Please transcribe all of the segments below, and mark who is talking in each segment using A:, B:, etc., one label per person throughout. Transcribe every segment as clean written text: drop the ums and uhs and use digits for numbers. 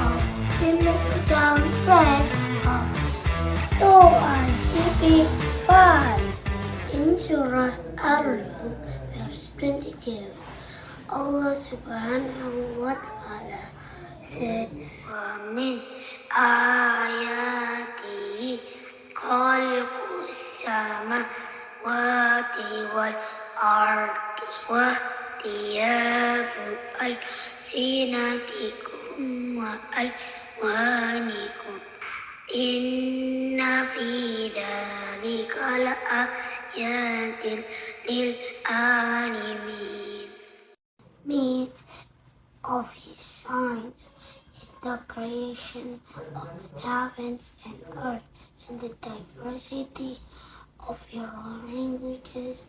A: of MIMNU Pucang ICP 5 in Surah Ar-Rum, verse 22. Allah SWT said, وَمِنْ آيَاتِهِ خَلْقُ السَّمَاوَاتِ وَالْأَرْضِ وَاخْتِلَافُ أَلْسِنَتِكُمْ وَأَلْوَانِكُمْ إِنَّ فِي ذَلِكَ لَآيَاتٍ لِلْعَالِمِينَ. Means of His signs is the creation of heavens and earth and the diversity of your languages,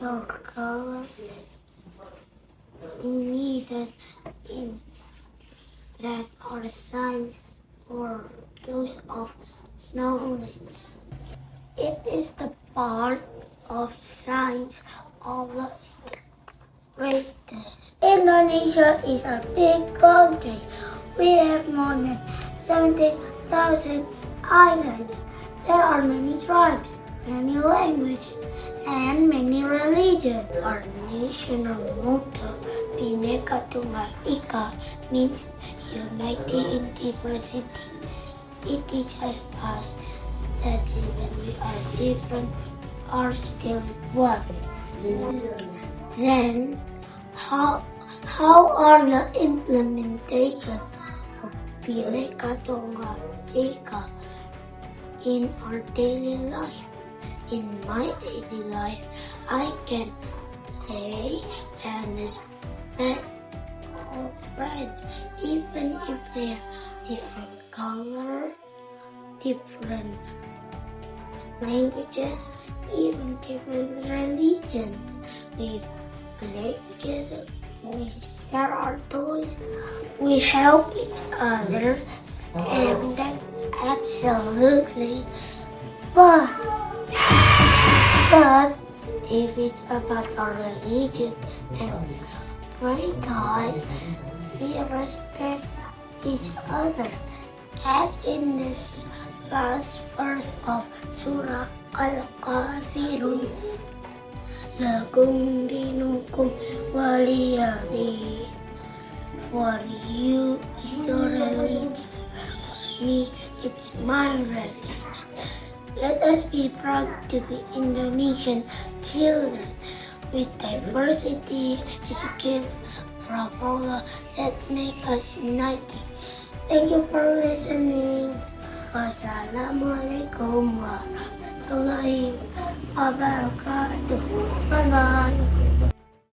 A: your colors, needed in that are signs for those of knowledge. It is the part of science Allah is the greatest. Indonesia is a big country. We have more than 70,000 islands. There are many tribes, many languages, and many religions. Our national motto, Bhinneka Tunggal Ika, means unity in diversity. It teaches us that even we are different, we are still one. Then, how are the implementation of Bhinneka Tunggal Ika in our daily life? In my daily life, I can play and respect all friends, even if they are different color, different languages, even different religions. We play together, we share our toys, we help each other, and that's absolutely fun. But if it's about our religion and pray God, we respect each other, as in this last verse of Surah Al-Kafirun. Lakum dinukum waliyadin. For you is your religion, for me it's my religion. Let us be proud to be Indonesian children. With diversity is a gift from Allah that makes us united. Thank you for listening. Wassalamualaikum warahmatullahi wabarakatuh. Bye bye.